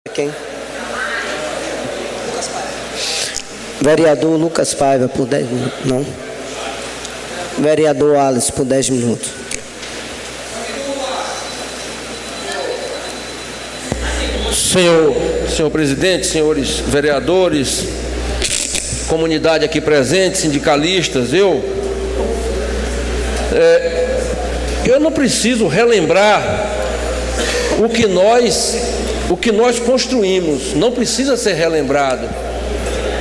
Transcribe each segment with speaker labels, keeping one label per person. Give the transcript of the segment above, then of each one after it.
Speaker 1: Quem? Vereador Lucas Paiva, por 10 minutos. Não. Vereador Alice, por 10 minutos.
Speaker 2: Senhor presidente, senhores vereadores, comunidade aqui presente, sindicalistas, eu não preciso relembrar o que nós construímos, não precisa ser relembrado.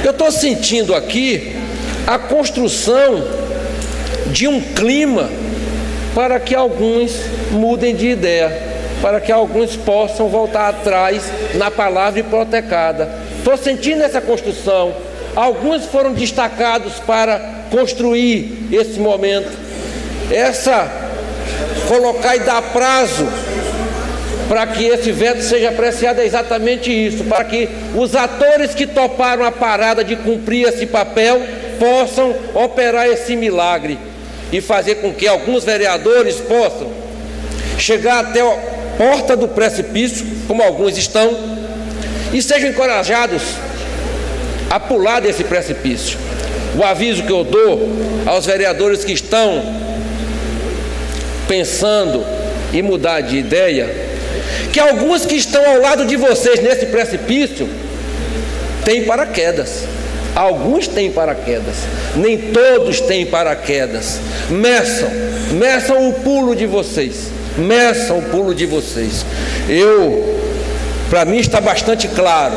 Speaker 2: Eu estou sentindo aqui a construção de um clima para que alguns mudem de ideia, para que alguns possam voltar atrás na palavra hipotecada. Estou sentindo essa construção. Alguns foram destacados para construir esse momento, colocar e dar prazo para que esse veto seja apreciado. É exatamente isso, para que os atores que toparam a parada de cumprir esse papel possam operar esse milagre e fazer com que alguns vereadores possam chegar até a porta do precipício, como alguns estão, e sejam encorajados a pular desse precipício. O aviso que eu dou aos vereadores que estão pensando em mudar de ideia, que alguns que estão ao lado de vocês nesse precipício têm paraquedas. Alguns têm paraquedas, nem todos têm paraquedas. Meçam o pulo de vocês. Meçam o pulo de vocês. Para mim está bastante claro.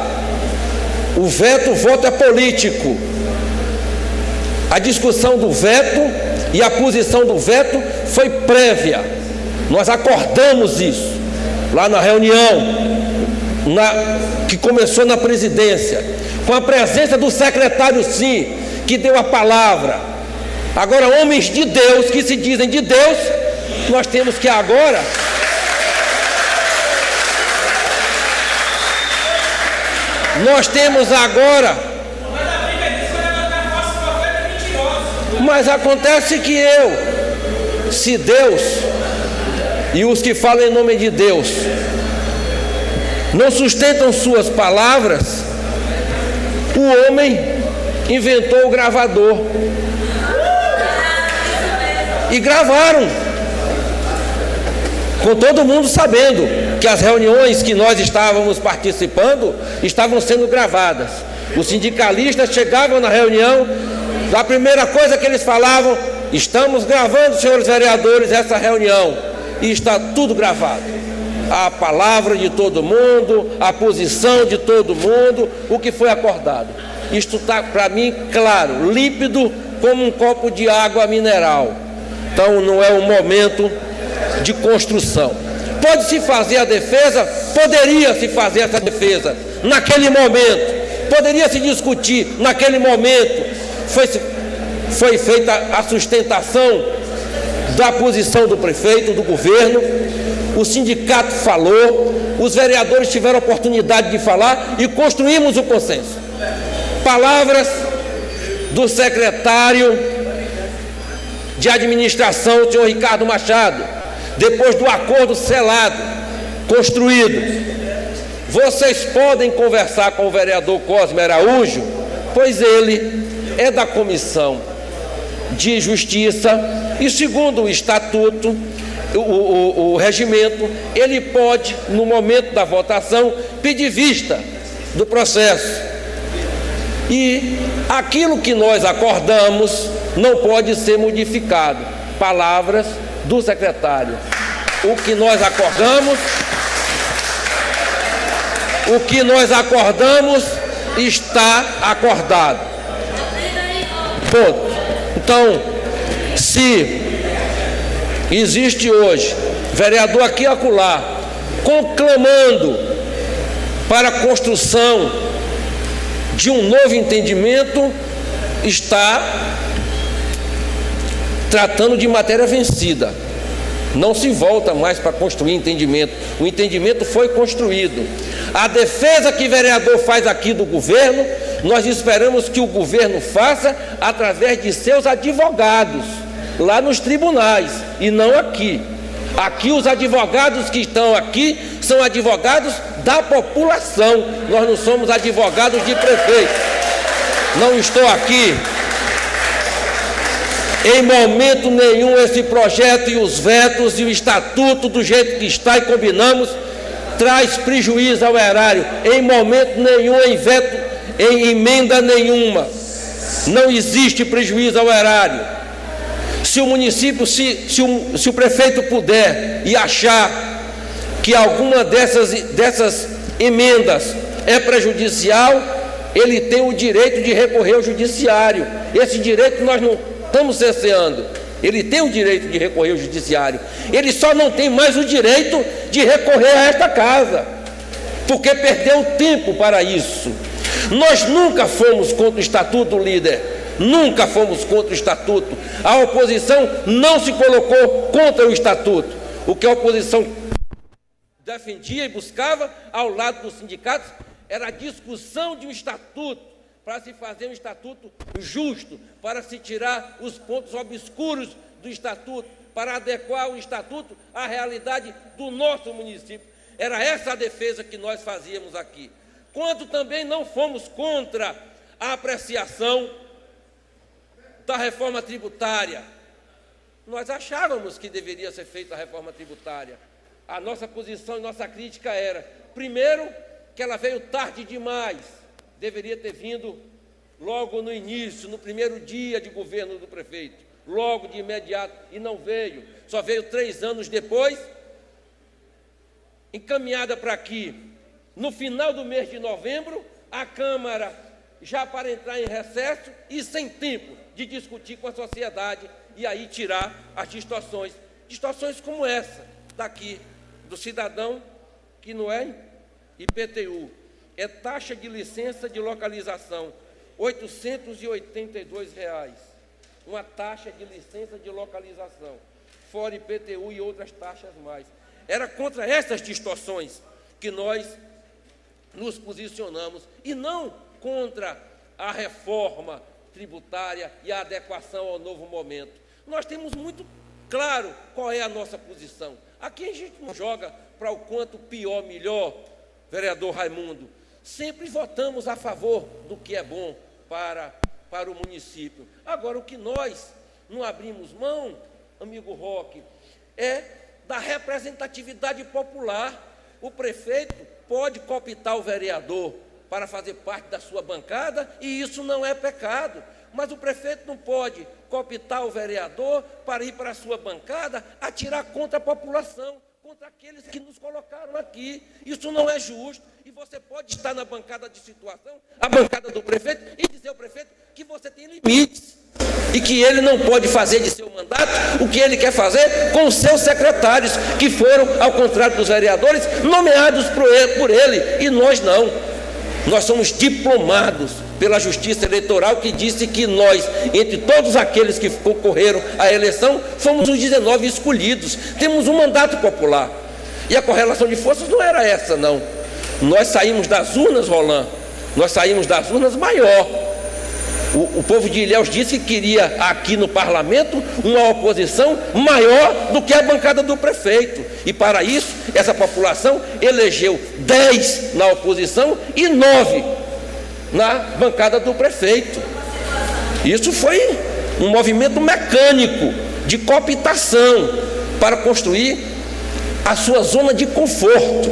Speaker 2: O voto é político. A discussão do veto e a posição do veto foi prévia. Nós acordamos isso lá na reunião que começou na presidência, com a presença do secretário Sim, que deu a palavra. Agora, homens de Deus, que se dizem de Deus, nós temos que agora mas acontece que se Deus e os que falam em nome de Deus não sustentam suas palavras, o homem inventou o gravador e gravaram, com todo mundo sabendo que as reuniões que nós estávamos participando estavam sendo gravadas. Os sindicalistas chegavam na reunião, a primeira coisa que eles falavam: estamos gravando, senhores vereadores, essa reunião, e está tudo gravado. A palavra de todo mundo, a posição de todo mundo, o que foi acordado. Isto está para mim claro, límpido como um copo de água mineral. Então não é um momento de construção. Pode-se fazer a defesa? Poderia-se fazer essa defesa naquele momento, poderia-se discutir naquele momento. Foi feita a sustentação da posição do prefeito, do governo, o sindicato falou, os vereadores tiveram a oportunidade de falar e construímos o consenso. Palavras do secretário de administração, o senhor Ricardo Machado, depois do acordo selado, construído: vocês podem conversar com o vereador Cosme Araújo, pois ele é da Comissão de Justiça e, segundo o estatuto, o regimento, ele pode, no momento da votação, pedir vista do processo. E aquilo que nós acordamos não pode ser modificado. Palavras do secretário: o que nós acordamos está acordado. Ponto. Então, se existe hoje vereador aqui e acolá conclamando para a construção de um novo entendimento, está tratando de matéria vencida. Não se volta mais para construir entendimento. O entendimento foi construído. A defesa que o vereador faz aqui do governo, nós esperamos que o governo faça através de seus advogados lá nos tribunais, e não aqui. Aqui os advogados que estão aqui são advogados da população. Nós não somos advogados de prefeito. Não estou aqui em momento nenhum esse projeto e os vetos e o estatuto do jeito que está e combinamos traz prejuízo ao erário. Em momento nenhum, em veto, em emenda nenhuma. Não existe prejuízo ao erário. Se o município, se o prefeito puder e achar que alguma dessas emendas é prejudicial, ele tem o direito de recorrer ao judiciário. Esse direito nós não estamos cerceando. Ele tem o direito de recorrer ao judiciário. Ele só não tem mais o direito de recorrer a esta casa, porque perdeu tempo para isso. Nós nunca fomos contra o estatuto, líder. Nunca fomos contra o estatuto. A oposição não se colocou contra o estatuto. O que a oposição defendia e buscava ao lado dos sindicatos era a discussão de um estatuto, para se fazer um estatuto justo, para se tirar os pontos obscuros do estatuto, para adequar o estatuto à realidade do nosso município. Era essa a defesa que nós fazíamos aqui. Quanto também não fomos contra a apreciação da reforma tributária. Nós achávamos que deveria ser feita a reforma tributária. A nossa posição e nossa crítica era, primeiro, que ela veio tarde demais, deveria ter vindo logo no início, no primeiro dia de governo do prefeito, logo de imediato, e não veio, só veio 3 anos depois, encaminhada para aqui. No final do mês de novembro, a Câmara, já para entrar em recesso e sem tempo de discutir com a sociedade, e aí tirar as distorções como essa, daqui, do cidadão, que não é IPTU, é taxa de licença de localização, R$ 882, uma taxa de licença de localização, fora IPTU e outras taxas mais. Era contra essas distorções que nós nos posicionamos, e não contra a reforma tributária e a adequação ao novo momento. Nós temos muito claro qual é a nossa posição. Aqui a gente não joga para o quanto pior, melhor, vereador Raimundo. Sempre votamos a favor do que é bom para o município. Agora, o que nós não abrimos mão, amigo Roque, é da representatividade popular. O prefeito pode cooptar o vereador para fazer parte da sua bancada, e isso não é pecado. Mas o prefeito não pode cooptar o vereador para ir para a sua bancada atirar contra a população, contra aqueles que nos colocaram aqui. Isso não é justo. E você pode estar na bancada de situação, a bancada do prefeito, e dizer ao prefeito que você tem limites e que ele não pode fazer de seu mandato o que ele quer fazer com os seus secretários, que foram, ao contrário dos vereadores, nomeados por ele, e nós não. Nós somos diplomados pela Justiça Eleitoral, que disse que nós, entre todos aqueles que concorreram à eleição, fomos os 19 escolhidos. Temos um mandato popular. E a correlação de forças não era essa, não. Nós saímos das urnas, Roland, nós saímos das urnas maior. O povo de Ilhéus disse que queria aqui no parlamento uma oposição maior do que a bancada do prefeito. E para isso, essa população elegeu 10 na oposição e 9 na bancada do prefeito. Isso foi um movimento mecânico de cooptação para construir a sua zona de conforto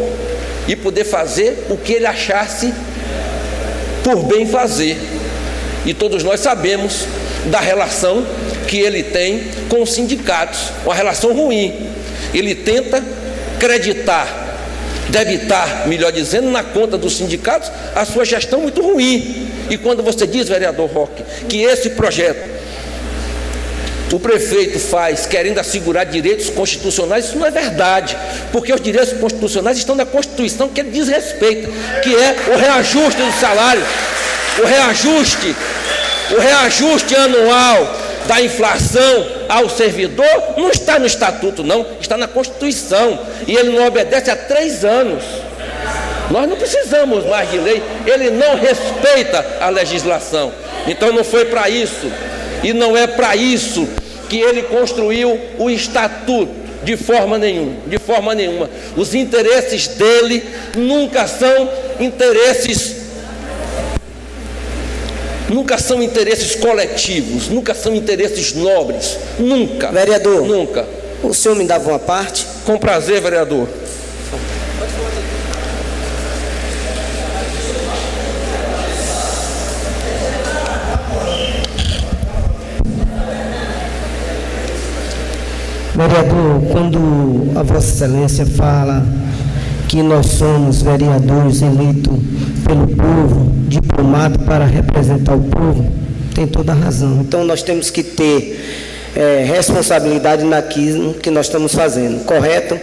Speaker 2: e poder fazer o que ele achasse por bem fazer. E todos nós sabemos da relação que ele tem com os sindicatos, uma relação ruim. Ele tenta debitar, melhor dizendo, na conta dos sindicatos a sua gestão muito ruim. E quando você diz, vereador Roque, que esse projeto o prefeito faz querendo assegurar direitos constitucionais, isso não é verdade, porque os direitos constitucionais estão na Constituição, que ele diz respeito, que é o reajuste do salário, o reajuste anual da inflação ao servidor não está no estatuto, não, está na Constituição, e ele não obedece há 3 anos. Nós não precisamos mais de lei, ele não respeita a legislação. Então não foi para isso, e não é para isso que ele construiu o estatuto. De forma nenhuma, de forma nenhuma. Os interesses dele nunca são interesses coletivos, nunca são interesses nobres, nunca.
Speaker 1: Vereador,
Speaker 2: nunca.
Speaker 1: O senhor me dava uma parte?
Speaker 2: Com prazer, vereador.
Speaker 1: Vereador, quando a Vossa Excelência fala que nós somos vereadores eleitos pelo povo, diplomados para representar o povo, tem toda a razão. Então nós temos que ter responsabilidade naquilo que nós estamos fazendo, correto?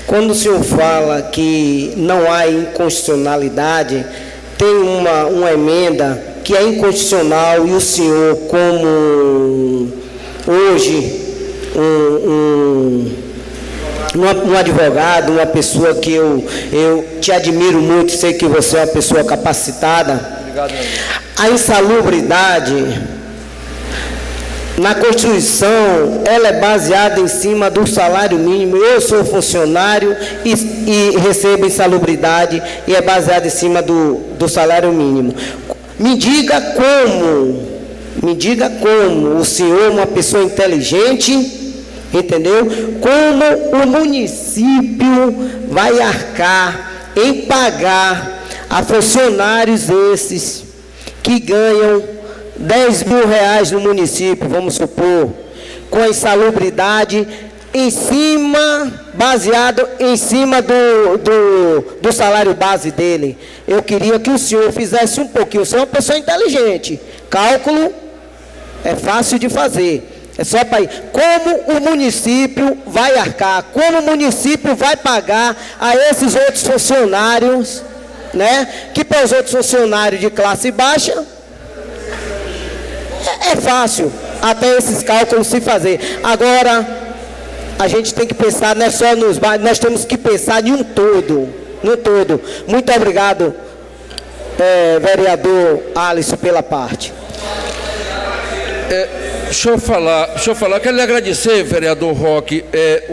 Speaker 1: Quando o senhor fala que não há inconstitucionalidade, tem uma emenda que é inconstitucional e o senhor, como hoje um advogado, uma pessoa que eu te admiro muito, sei que você é uma pessoa capacitada.
Speaker 2: Obrigado,
Speaker 1: a insalubridade na Constituição, ela é baseada em cima do salário mínimo. Eu sou funcionário e recebo insalubridade e é baseada em cima do salário mínimo. Me diga como o senhor, uma pessoa inteligente, entendeu? Como o município vai arcar em pagar a funcionários esses que ganham 10 mil reais no município, vamos supor, com a insalubridade baseado em cima do salário base dele. Eu queria que o senhor fizesse um pouquinho. O senhor é uma pessoa inteligente. Cálculo é fácil de fazer. É só para ir. Como o município vai arcar? Como o município vai pagar a esses outros funcionários, né? Que para os outros funcionários de classe baixa é fácil até esses cálculos se fazer. Agora, a gente tem que pensar, não é só nos bairros, nós temos que pensar em um todo. Muito obrigado, vereador Alisson, pela parte.
Speaker 2: Deixa eu falar, quero lhe agradecer, vereador Roque,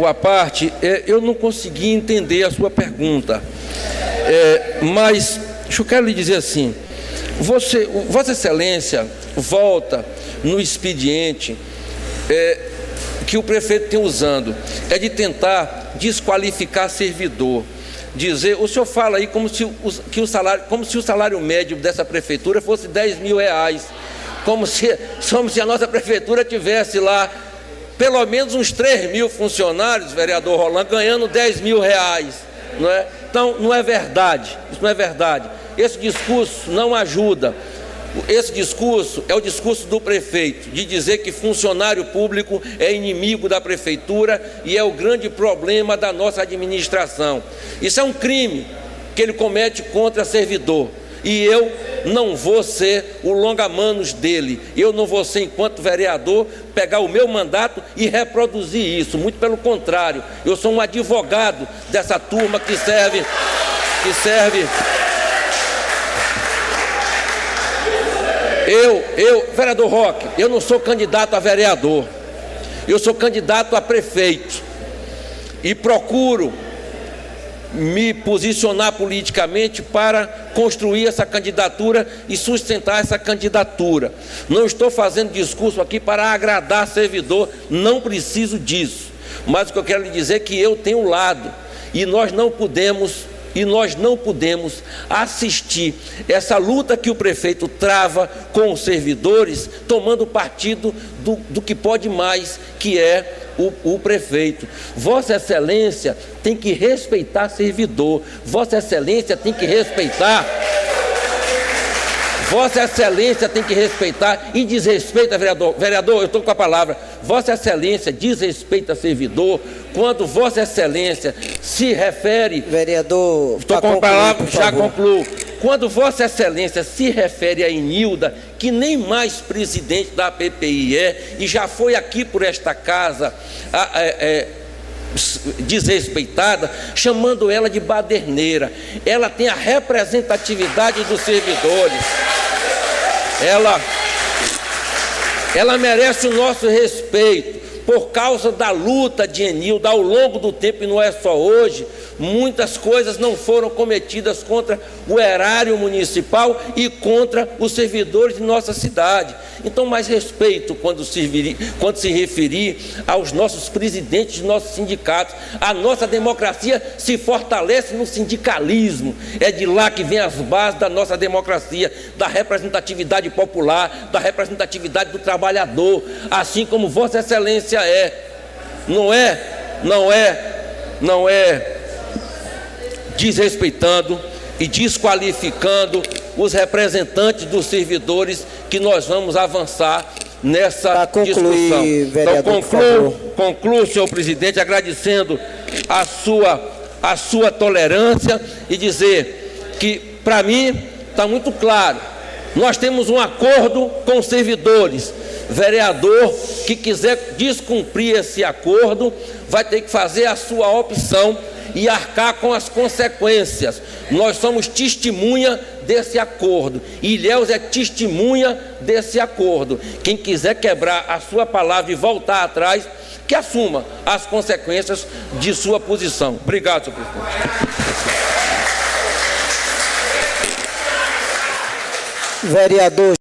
Speaker 2: a parte, eu não consegui entender a sua pergunta, mas eu quero lhe dizer assim, Vossa Excelência volta no expediente que o prefeito tem usando, de tentar desqualificar servidor, dizer, o senhor fala aí como se o salário médio dessa prefeitura fosse 10 mil reais, como se a nossa prefeitura tivesse lá pelo menos uns 3 mil funcionários, vereador Rolando, ganhando 10 mil reais, não é? Então, não é verdade, isso não é verdade. Esse discurso não ajuda. Esse discurso é o discurso do prefeito, de dizer que funcionário público é inimigo da prefeitura e é o grande problema da nossa administração. Isso é um crime que ele comete contra servidor. E eu não vou ser o longa-manos dele. Eu não vou ser, enquanto vereador, pegar o meu mandato e reproduzir isso. Muito pelo contrário, eu sou um advogado dessa turma que serve. Vereador Roque, eu não sou candidato a vereador, eu sou candidato a prefeito e procuro me posicionar politicamente para construir essa candidatura e sustentar essa candidatura. Não estou fazendo discurso aqui para agradar servidor, não preciso disso, mas o que eu quero lhe dizer é que eu tenho um lado e nós não podemos assistir essa luta que o prefeito trava com os servidores, tomando partido do que pode mais, que é o prefeito. Vossa Excelência tem que respeitar servidor, Vossa Excelência tem que respeitar. Vossa Excelência tem que respeitar e desrespeita, vereador, eu estou com a palavra, Vossa Excelência desrespeita servidor quando Vossa Excelência se refere...
Speaker 1: Vereador,
Speaker 2: estou com a palavra, já concluo. Quando Vossa Excelência se refere a Enilda, que nem mais presidente da PPI e já foi aqui por esta casa desrespeitada, chamando ela de baderneira. Ela tem a representatividade dos servidores, ela merece o nosso respeito, por causa da luta de Enildo ao longo do tempo, e não é só hoje, muitas coisas não foram cometidas contra o erário municipal e contra os servidores de nossa cidade. Então, mais respeito quando se referir aos nossos presidentes de nossos sindicatos. A nossa democracia se fortalece no sindicalismo, é de lá que vem as bases da nossa democracia, da representatividade popular, da representatividade do trabalhador, assim como Vossa Excelência não é desrespeitando e desqualificando os representantes dos servidores que nós vamos avançar nessa discussão.
Speaker 3: Vereador,
Speaker 2: então, concluo, senhor presidente, agradecendo a sua tolerância e dizer que, para mim, está muito claro, nós temos um acordo com os servidores. Vereador que quiser descumprir esse acordo vai ter que fazer a sua opção e arcar com as consequências. Nós somos testemunha desse acordo. Ilhéus é testemunha desse acordo. Quem quiser quebrar a sua palavra e voltar atrás, que assuma as consequências de sua posição. Obrigado, senhor presidente.
Speaker 3: Vereador